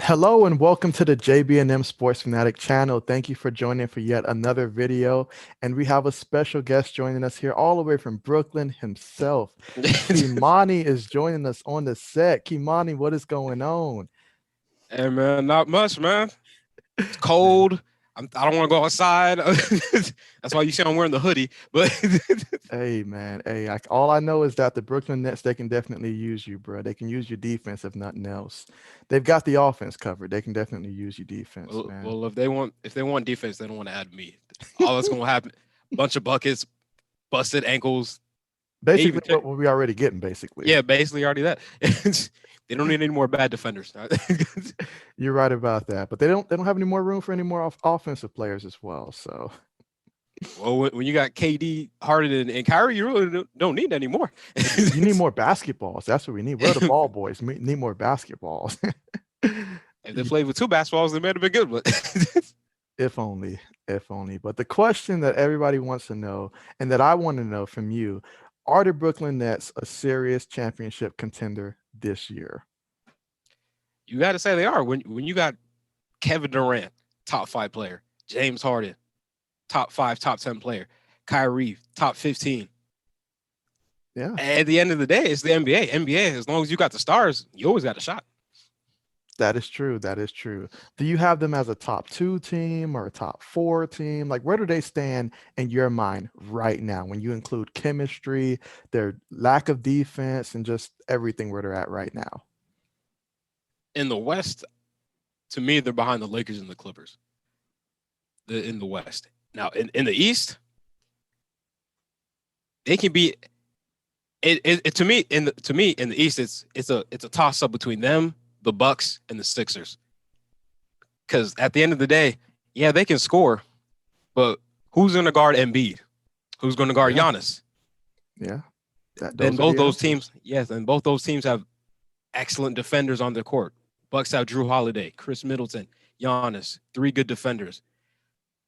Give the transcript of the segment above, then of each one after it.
Hello and welcome to the JB&M Sports Fanatic channel. Thank you for joining for yet another video. And we have a special guest joining us here all the way from Brooklyn himself. Kimani is joining us on the set. Kimani, what is going on? Hey man, not much, man. It's cold. I don't want to go outside. That's why you see I'm wearing the hoodie. But Hey man, hey, all I know is that the Brooklyn Nets, they can definitely use you, bro. They can use your defense if nothing else. They've got the offense covered. They can definitely use your defense, well, man. well, if they want defense, they don't want to add me. All that's gonna happen: bunch of buckets, busted ankles. They Basically even what we already getting, basically. yeah, basically already that. They don't need any more bad defenders. You're right about that, but they don't have any more room for any more offensive players as well. So Well, when you got KD, Harden, and Kyrie, you really don't need any more. you need more basketballs. That's what we need. We're the ball boys. We need more basketballs. If they played with two basketballs, they might have been good. But If only, if only. But the question that everybody wants to know, and that I want to know from you, are the Brooklyn Nets a serious championship contender this year? you got to say they are. When you got Kevin Durant, top 5 player, James Harden, top 5, top 10 player, Kyrie, top 15. Yeah. At the end of the day, it's the NBA. NBA, as long as you got the stars, you always got a shot. That is true. That is true. Do you have them as a top two team or a top four team? Like, where do they stand in your mind right now when you include chemistry, their lack of defense, and just everything where they're at right now? In the West, to me, they're behind the Lakers and the Clippers. In the West. Now, in the East, they can be. To me in the East, it's a toss up between them, the Bucks, and the Sixers. Because at the end of the day, yeah, they can score, but who's going to guard Embiid? Who's going to guard Yeah, Giannis? yeah. Then Those are both the those answers. teams, yes, and both those teams have excellent defenders on their court. Bucks have Drew Holiday, Chris Middleton, Giannis, 3 good defenders.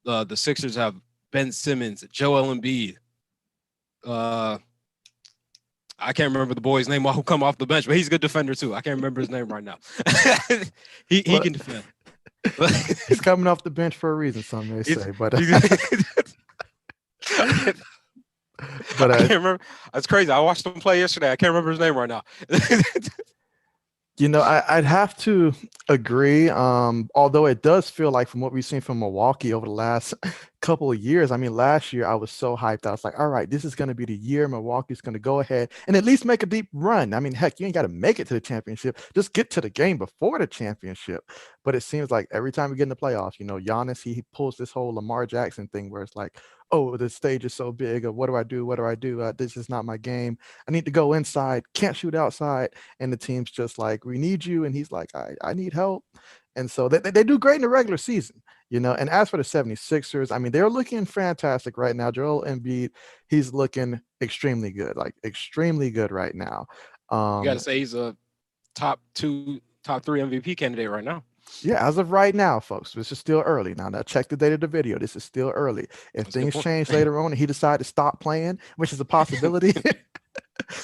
The Sixers have Ben Simmons, Joel Embiid. Uh, I can't remember the boy's name who come off the bench, but he's a good defender too. I can't remember his name right now. he Well, can defend. he's coming off the bench for a reason, some may he's, say, but he's, but I can't remember. That's crazy. I watched him play yesterday. I can't remember his name right now. I'd have to agree. Although it does feel like from what we've seen from Milwaukee over the last couple of years. I mean, last year I was so hyped. I was like, all right, this is going to be the year Milwaukee's going to go ahead and at least make a deep run. I mean, heck, you ain't got to make it to the championship. Just get to the game before the championship. But it seems like every time we get in the playoffs, Giannis, he pulls this whole Lamar Jackson thing where it's like, oh, the stage is so big. Or what do I do? What do I do? This is not my game. I need to go inside. Can't shoot outside. And the team's just like, we need you. And he's like, I need help. And so they do great in the regular season, And as for the 76ers, I mean, they're looking fantastic right now. Joel Embiid, he's looking extremely good, like extremely good right now. You got to Um, say he's a top 2, top 3 MVP candidate right now. yeah, as of right now, folks, this is still early. Now, check the date of the video. This is still early. If That's a good things point. change later on and he decides to stop playing, which is a possibility,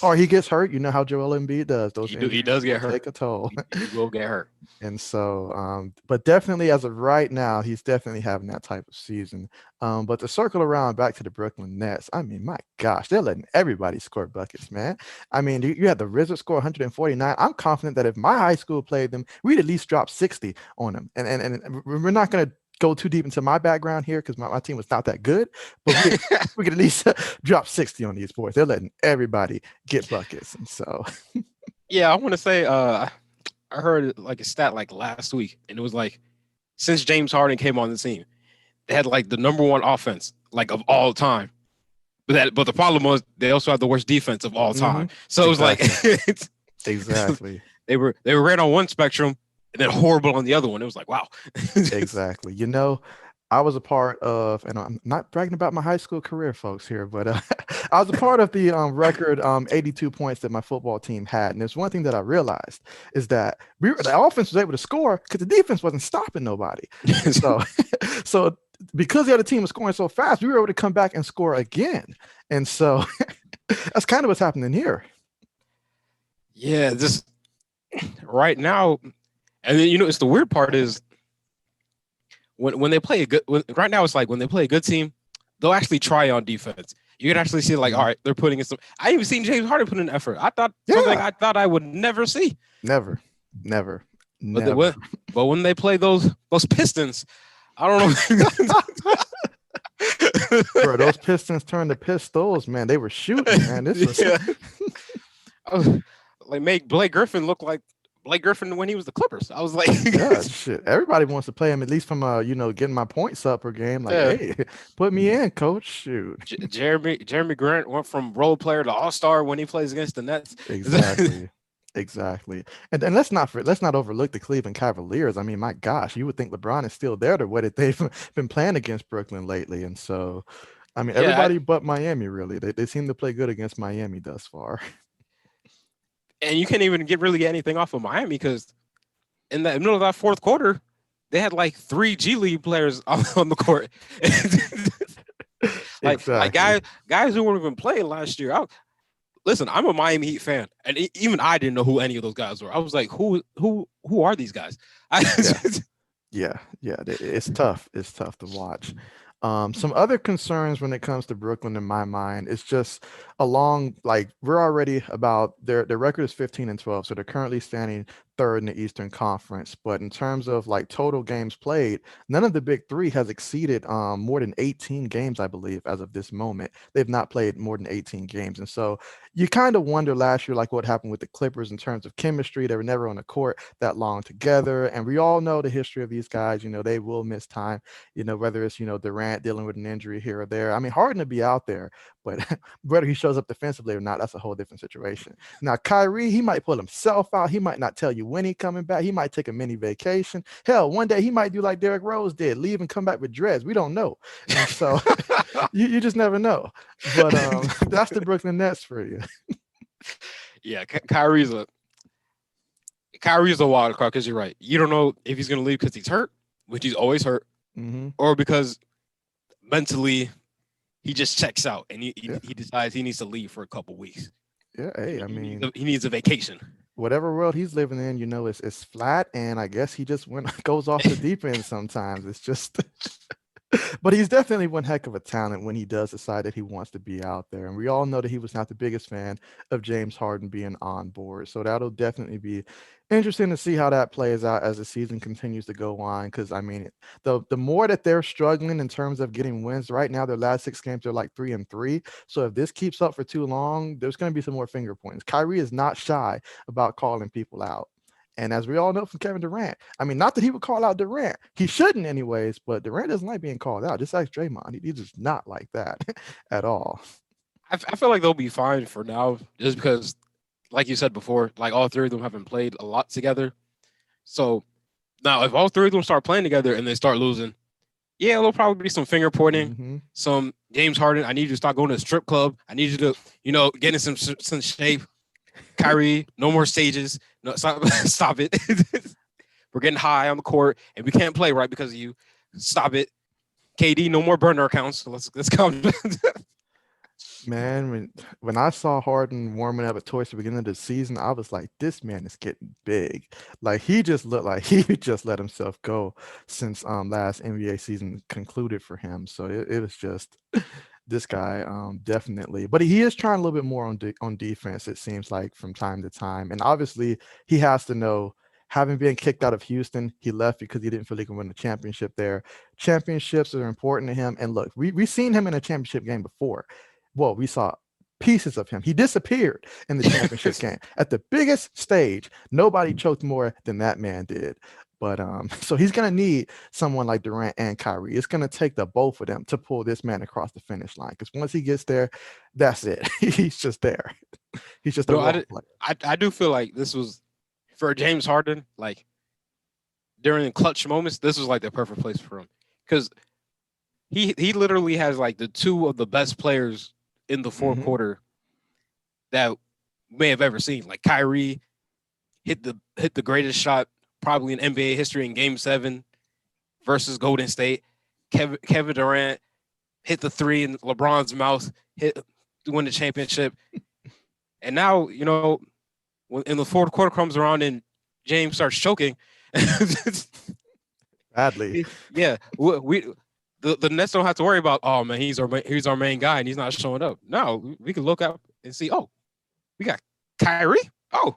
or he gets hurt, you know how Joel Embiid does. Those He injuries does will get hurt. take a toll. He will get hurt. And so, but definitely as of right now, he's definitely having that type of season. But to circle around back to the Brooklyn Nets, I mean, my gosh, they're letting everybody score buckets, man. I mean, you had the Wizards score 149. I'm confident that if my high school played them, we'd at least drop 60 on them. And we're not going to go too deep into my background here because my team was not that good, but we could at least drop 60 on these boys. They're letting everybody get buckets. And so, Yeah, I want to say I heard like a stat like last week, and it was like since James Harden came on the team, they had like the number 1 offense like of all time. But the problem was they also had the worst defense of all time. mhm, So it was like exactly. Exactly. they were right on one spectrum and then horrible on the other one. It was like wow. Exactly. I was a part of, and I'm not bragging about my high school career, folks, here, but I was a part of the record 82 points that my football team had. And there's one thing that I realized is that the offense was able to score because the defense wasn't stopping nobody. And so, so because the other team was scoring so fast, we were able to come back and score again. And so that's kind of what's happening here. Yeah, just right now And then it's the weird part is when they play a good right now it's like when they play a good team, they'll actually try on defense. You can actually see like, all right, they're putting in some. I even seen James Harden put in effort. I thought something I thought I would never see. Never. But when they play those Pistons, I don't know. Bro, those Pistons turned to pistols, man. They were shooting, man. This was I was like make Blake Griffin look like Blake Griffin when he was the Clippers. I was like, yeah, shit. Everybody wants to play him at least from getting my points up per game. Like, hey, put me in, coach. Shoot. Jeremy Grant went from role player to all-star when he plays against the Nets. Exactly. And let's not overlook the Cleveland Cavaliers. I mean, my gosh, you would think LeBron is still there to what they've been playing against Brooklyn lately. And so, I mean, everybody but Miami, really. They seem to play good against Miami thus far. And you can't even get anything off of Miami because in the middle of that fourth quarter, they had like 3 G League players on the court. like guys who weren't even playing last year. Listen, I'm a Miami Heat fan, and even I didn't know who any of those guys were. I was like, who are these guys? Yeah, it's tough. It's tough to watch. Some other concerns when it comes to Brooklyn in my mind is just we're already about their record is 15-12, so they're currently standing third in the Eastern Conference. But in terms of like total games played, none of the big three has exceeded more than 18 games, I believe, as of this moment. They've not played more than 18 games. And so you kind of wonder last year, like what happened with the Clippers in terms of chemistry. They were never on the court that long together. And we all know the history of these guys. They will miss time, whether it's, Durant dealing with an injury here or there. I mean, Harden to be out there, but whether he shows up defensively or not, that's a whole different situation. Now, Kyrie, he might pull himself out. He might not tell you when he's coming back. He might take a mini vacation. Hell, one day he might do like Derrick Rose did, leave and come back with dreads. We don't know. And so you just never know. But that's the Brooklyn Nets for you. Yeah, Kyrie's a wild card because you're right. You don't know if he's going to leave because he's hurt, which he's always hurt, or because mentally he just checks out and he decides he needs to leave for a couple weeks. Yeah, hey, I mean, he needs a vacation. Whatever world he's living in, it's flat, and I guess he just goes off the deep end sometimes. It's just, but he's definitely one heck of a talent when he does decide that he wants to be out there. And we all know that he was not the biggest fan of James Harden being on board. So that'll definitely be interesting to see how that plays out as the season continues to go on. Because I mean, the more that they're struggling in terms of getting wins right now, their last 6 games, they're like 3-3. So if this keeps up for too long, there's going to be some more finger points. Kyrie is not shy about calling people out. And as we all know from Kevin Durant, I mean, not that he would call out Durant. He shouldn't anyways, but Durant doesn't like being called out. Just like Draymond. He's just not like that at all. I feel like they'll be fine for now just because, like you said before, like all 3 of them haven't played a lot together. So now if all 3 of them start playing together and they start losing, yeah, there'll probably be some finger pointing, some James Harden, I need you to start going to the strip club. I need you to, get in some shape. Kyrie, no more stages. No, stop it. We're getting high on the court, and we can't play right because of you. Stop it. KD, no more burner accounts. Let's come. Man, when I saw Harden warming up towards the beginning of the season, I was like, this man is getting big. Like he just looked like he just let himself go since last NBA season concluded for him. So it was just this guy definitely, but he is trying a little bit more on defense, it seems like, from time to time. And obviously he has to know, having been kicked out of Houston, he left because he didn't feel he could win the championship there. Championships are important to him. And look, we've seen him in a championship game before. Well, we saw pieces of him. He disappeared in the championship game at the biggest stage. Nobody choked more than that man did. But so he's going to need someone like Durant and Kyrie. It's going to take the both of them to pull this man across the finish line. Because once he gets there, that's it. He's just there. He's just a role player. I do feel like this was, for James Harden, like during the clutch moments, this was like the perfect place for him. Because he literally has like the 2 of the best players in the fourth quarter that may have ever seen. Like Kyrie hit the greatest shot probably in NBA history in Game 7 versus Golden State. Kevin Durant hit the 3 in LeBron's mouth, to win the championship. And now, when in the fourth quarter comes around and James starts choking, Badly. Yeah, we the Nets don't have to worry about. Oh man, he's our main guy and he's not showing up. No, we can look up and see. Oh, we got Kyrie. Oh,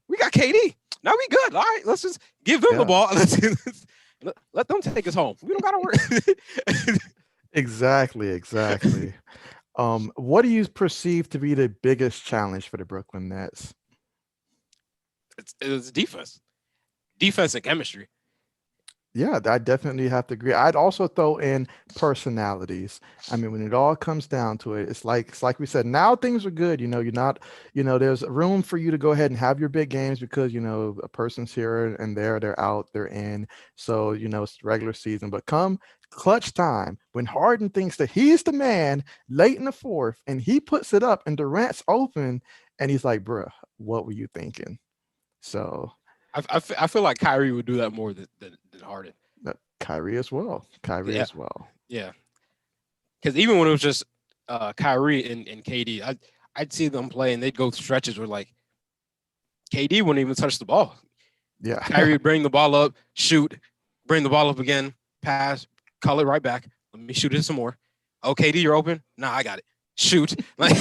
we got KD. Now we good. All right, let's just give them the Yeah. ball. Let them take us home. We don't gotta worry. Exactly, exactly. What do you perceive to be the biggest challenge for the Brooklyn Nets? It's defense and chemistry. Yeah, I definitely have to agree. I'd also throw in personalities. I mean, when it all comes down to it, it's like we said, now things are good. You're not, there's room for you to go ahead and have your big games because, a person's here and there, they're out, they're in. So, it's regular season. But come clutch time, when Harden thinks that he's the man late in the fourth and he puts it up and Durant's open and he's like, bruh, what were you thinking? So I feel like Kyrie would do that more than Harden. Kyrie as well. Kyrie Yeah, as well. yeah. Because even when it was just Kyrie and KD, I'd see them play and they'd go stretches where like KD wouldn't even touch the ball. Yeah. Kyrie would bring the ball up, shoot, bring the ball up again, pass, call it right back. Let me shoot it some more. Oh, KD, you're open. Nah, I got it. Shoot. Like,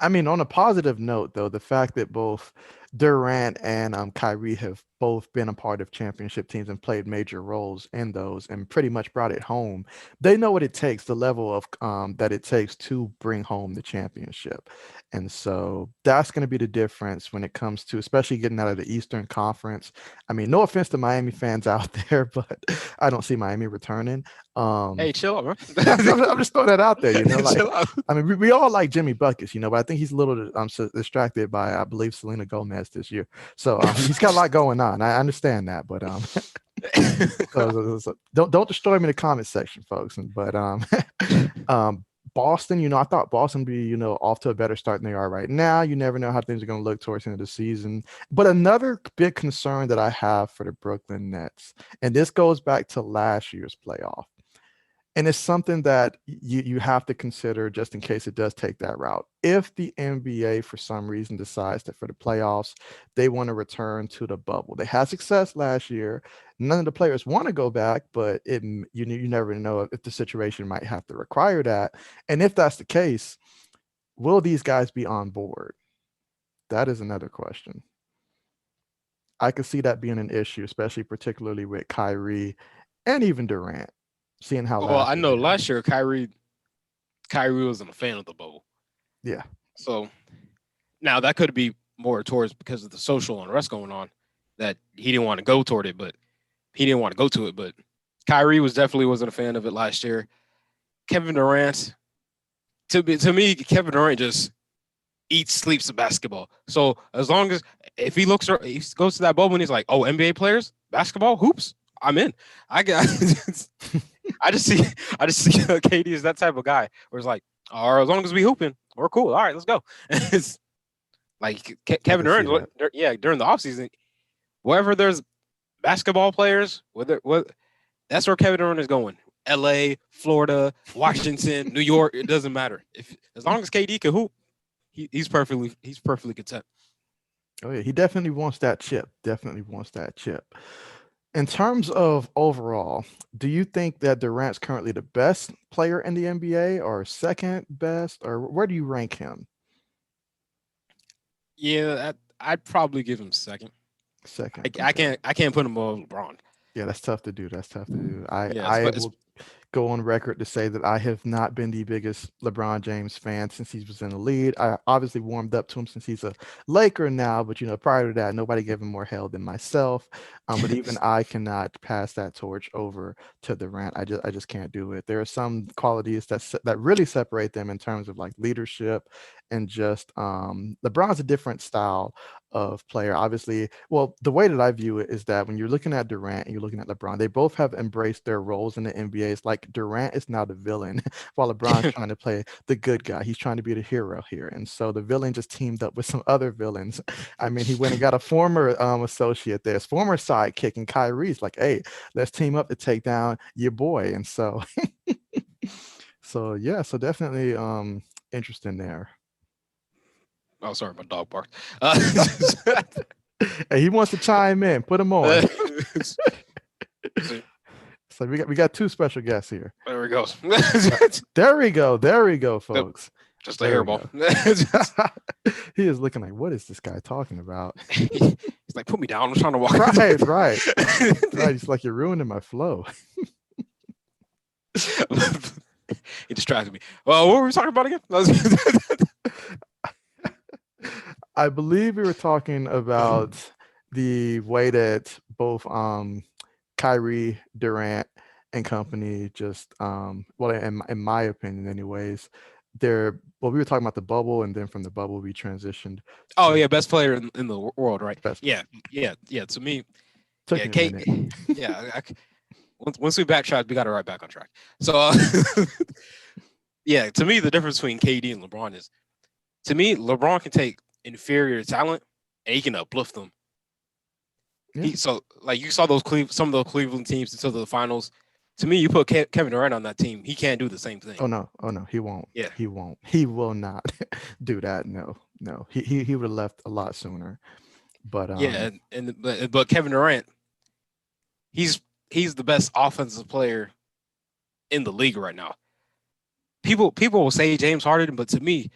I mean, on a positive note, though, the fact that both Durant and Kyrie have both been a part of championship teams and played major roles in those and pretty much brought it home. They know what it takes, the level of that it takes to bring home the championship. And so that's going to be the difference when it comes to, especially getting out of the Eastern Conference. I mean, no offense to Miami fans out there, but I don't see Miami returning. Um, hey, chill out, man. I'm just throwing that out there, like, Chill out. I mean, we all like Jimmy Buckets, but I think he's a little distracted by, I believe, Selena Gomez this year. So he's got a lot going on. I understand that, but so don't destroy me in the comment section, folks. But um, Boston, I thought Boston would be, off to a better start than they are right now. You never know how things are going to look towards the end of the season. But another big concern that I have for the Brooklyn Nets, and this goes back to last year's playoff. And it's something that you have to consider just in case it does take that route. If the NBA, for some reason, decides that for the playoffs, they want to return to the bubble. They had success last year. None of the players want to go back, but you never know if the situation might have to require that. And if that's the case, will these guys be on board? That is another question. I could see that being an issue, especially particularly with Kyrie and even Durant, seeing how Well, I last year know they had. last year Kyrie wasn't a fan of the bubble. Yeah. So now that could be more towards because of the social unrest going on that he didn't want to go toward it, but he didn't want to go to it. But Kyrie definitely wasn't a fan of it last year. Kevin Durant, to me, Kevin Durant just eats, sleeps the basketball. So as long as if he goes to that bubble and he's like, oh, NBA players, basketball, hoops, I'm in. I got I just see KD is that type of guy where it's like, or as long as we hooping, we're cool. All right, let's go. It's like I Kevin can see Durant, that. yeah, during the offseason, wherever there's basketball players, that's where Kevin Durant is going. LA, Florida, Washington, New York, it doesn't matter. If as long as KD can hoop, he's perfectly content. Oh yeah, he definitely wants that chip. Definitely wants that chip. In terms of overall, do you think that Durant's currently the best player in the NBA or second best, or where do you rank him? Yeah, I'd probably give him second. Second. I Okay. can't put him above LeBron. Yeah, that's tough to do. That's tough to do. I Yeah, I will go on record to say that I have not been the biggest LeBron James fan since he was in the lead. I obviously warmed up to him since he's a Laker now, but prior to that, nobody gave him more hell than myself. But even I cannot pass that torch over to Durant. I just can't do it. There are some qualities that really separate them in terms of like leadership and just LeBron's a different style of player. Obviously, well, the way that I view it is that when you're looking at Durant and you're looking at LeBron, they both have embraced their roles in the NBA. It's like Durant is now the villain, while LeBron's trying to play the good guy. He's trying to be the hero here. And so the villain just teamed up with some other villains. I mean, he went and got a former associate there, his former sidekick, and Kyrie's like, hey, let's team up to take down your boy. And so, so yeah, so definitely interesting there. oh, sorry, my dog barked. Hey, he wants to chime in. Put him on. See, So we got two special guests here. there we go. There we go. There we go, Yep, folks. just a There we hairball. go. He is looking like, what is this guy talking about? He's like, put me down. I'm trying to walk. Right. Right. It's like you're ruining my flow. He distracted me. Well, what were we talking about again? I believe we were talking about the way that both Kyrie, Durant, and company just well, in my opinion, anyways, we were talking about the bubble, and then from the bubble we transitioned. Oh yeah, best player in the world, right? Best Yeah. To me, took yeah, me a Kate. minute. Yeah, once we backtrack, we got to right back on track. So, yeah, to me, the difference between KD and LeBron is, to me, LeBron can take inferior talent and he can uplift them. Yeah. So, like you saw some of those Cleveland teams into the finals. To me, you put Kevin Durant on that team, he can't do the same thing. Oh no, he won't. Yeah, he won't. He will not do that. No. He would have left a lot sooner. But yeah, but Kevin Durant, he's the best offensive player in the league right now. People will say James Harden, but to me,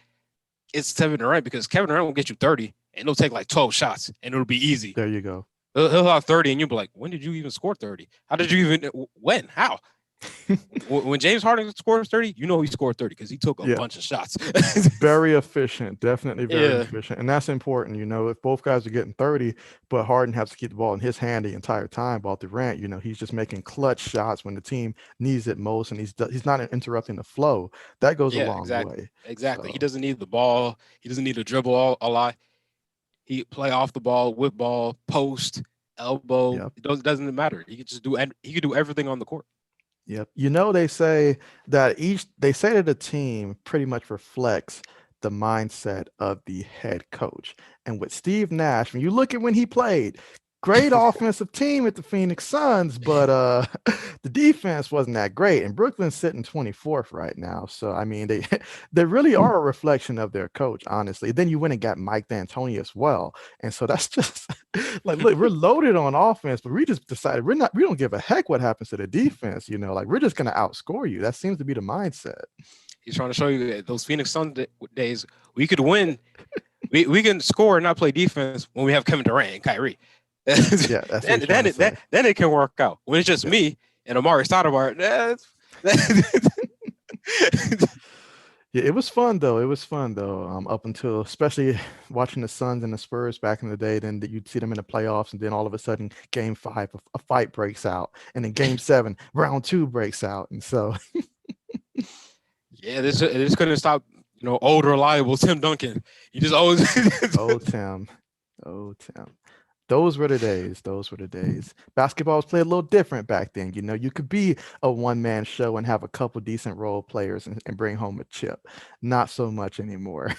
it's Kevin Durant, because Kevin Durant will get you 30 and he'll take like 12 shots and it'll be easy. There you go. He'll have 30 and you'll be like, when did you even score 30? How did you even, when, how? When James Harden scores 30, you know he scored 30 because he took a bunch of shots. Very efficient, definitely very efficient. And that's important, if both guys are getting 30, but Harden has to keep the ball in his hand the entire time, while Durant, he's just making clutch shots when the team needs it most, and he's not interrupting the flow. That goes a long way. Exactly. So, he doesn't need the ball. He doesn't need to dribble a lot. He play off the ball, whip ball, post, elbow. Yep. It doesn't matter. He could just do everything on the court. Yep. They say that the team pretty much reflects the mindset of the head coach. And with Steve Nash, when you look at when he played, great offensive team at the Phoenix Suns, but the defense wasn't that great. And Brooklyn's sitting 24th right now. So, I mean, they really are a reflection of their coach, honestly. Then you went and got Mike D'Antoni as well. And so that's just like, look, we're loaded on offense, but we just decided we don't give a heck what happens to the defense. Like, we're just going to outscore you. That seems to be the mindset. He's trying to show you that those Phoenix Suns days, we could win. we can score and not play defense when we have Kevin Durant and Kyrie. Yeah, then it can work out. When it's just me and Amari Stoudemire, yeah, it was fun though. Up until, especially watching the Suns and the Spurs back in the day, then you'd see them in the playoffs, and then all of a sudden, Game 5, a fight breaks out, and then Game 7, round 2 breaks out, and so. Yeah, this couldn't stop. Old reliable Tim Duncan. He just always. Oh Tim. Those were the days. Basketball was played a little different back then. You could be a one-man show and have a couple decent role players and bring home a chip. Not so much anymore.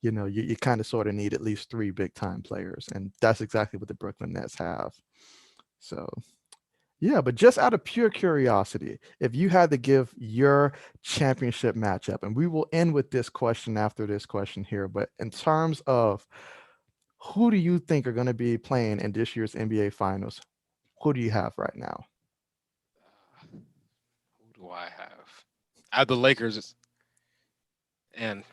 You kind of sort of need at least 3 big-time players, and that's exactly what the Brooklyn Nets have. So, yeah, but just out of pure curiosity, if you had to give your championship matchup, and we will end with this question after this question here, but in terms of who do you think are going to be playing in this year's NBA Finals? Who do you have right now? Who do I have? I have the Lakers, and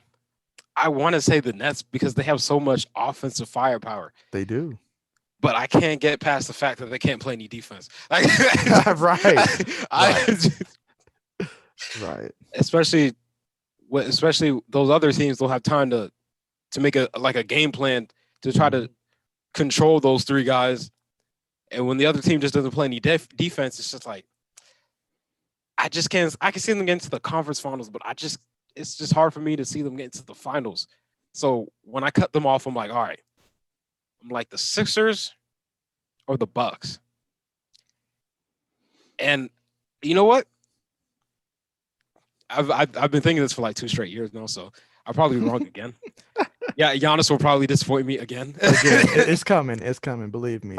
I want to say the Nets because they have so much offensive firepower. They do. But I can't get past the fact that they can't play any defense. Right. Especially those other teams will have time to make a game plan to try to control those 3 guys. And when the other team just doesn't play any defense, it's just like, I just can't. I can see them get into the conference finals, but it's just hard for me to see them get into the finals. So when I cut them off, I'm like, all right, I'm like the Sixers or the Bucks. And you know what? I've been thinking this for like 2 straight years now, so I'll probably be wrong again. Yeah, Giannis will probably disappoint me again. It's coming. Believe me.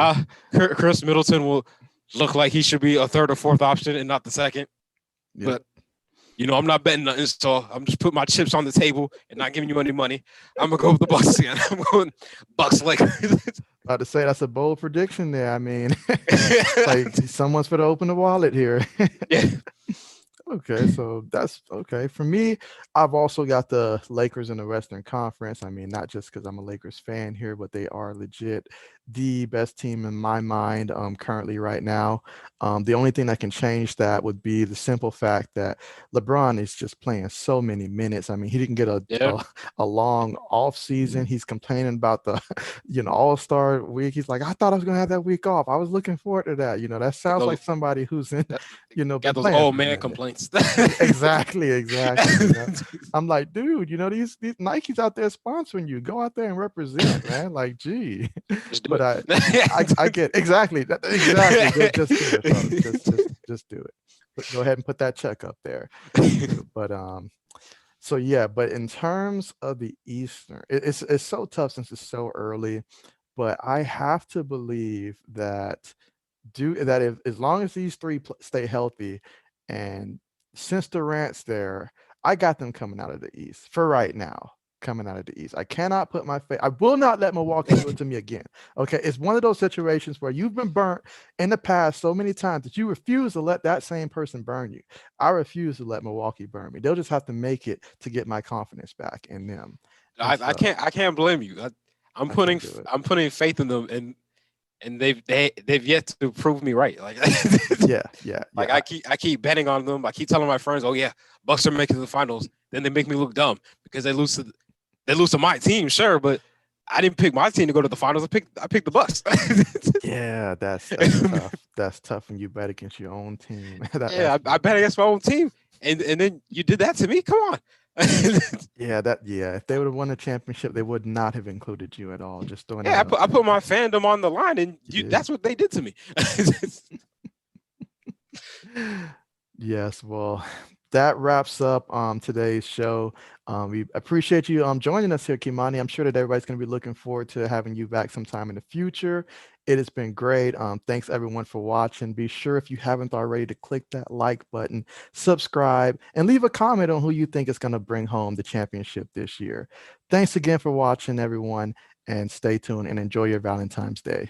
Chris Middleton will look like he should be a 3rd or 4th option and not the 2nd. Yep. But I'm not betting nothing, so I'm just putting my chips on the table and not giving you any money. I'm gonna go with the Bucks again. I'm going Bucks Lakers. About to say that's a bold prediction there. I mean, like someone's for to open the wallet here. Yeah. Okay, so that's okay. For me, I've also got the Lakers in the Western Conference. I mean, not just because I'm a Lakers fan here, but they are legit the best team in my mind currently right now. The only thing that can change that would be the simple fact that LeBron is just playing so many minutes. I mean, he didn't get a Yeah. a long off season. He's complaining about the All-Star week. He's like, I thought I was gonna have that week off. I was looking forward to that. That sounds Those, like somebody who's in that, been got those playing old for a man minute. complaints. Exactly, exactly. I'm like, dude, these Nike's out there sponsoring you. Go out there and represent, man. Like, gee. Just do But I it. get exactly exactly. Just do it, folks. Just do it. Go ahead and put that check up there. But so yeah, but in terms of the Eastern, it's so tough since it's so early. But I have to believe that if as long as these three stay healthy, and since Durant's there, I got them coming out of the East for right now. Coming out of the East, I cannot put my face. I will not let Milwaukee do it to me again. Okay, it's one of those situations where you've been burnt in the past so many times that you refuse to let that same person burn you. I refuse to let Milwaukee burn me. They'll just have to make it to get my confidence back in them. And I so can't blame you. I can't do it. I'm putting faith in them, and they've yet to prove me right. Like Yeah, yeah, like yeah. I keep betting on them. I keep telling my friends, oh yeah, Bucks are making the finals. Then they make me look dumb because they lose to my team, sure, but I didn't pick my team to go to the finals. I picked the Bucks. Yeah, that's tough. That's tough when you bet against your own team. Yeah, I bet against my own team, and then you did that to me. Come on. yeah. If they would have won the championship, they would not have included you at all. Just throwing Yeah, that out I put there. my fandom on the line, and You that's what they did to me. did. Yes, well, that wraps up today's show. We appreciate you joining us here, Kimani. I'm sure that everybody's going to be looking forward to having you back sometime in the future. It has been great. Thanks everyone for watching. Be sure if you haven't already to click that like button, subscribe, and leave a comment on who you think is going to bring home the championship this year. Thanks again for watching, everyone, and stay tuned and enjoy your Valentine's Day.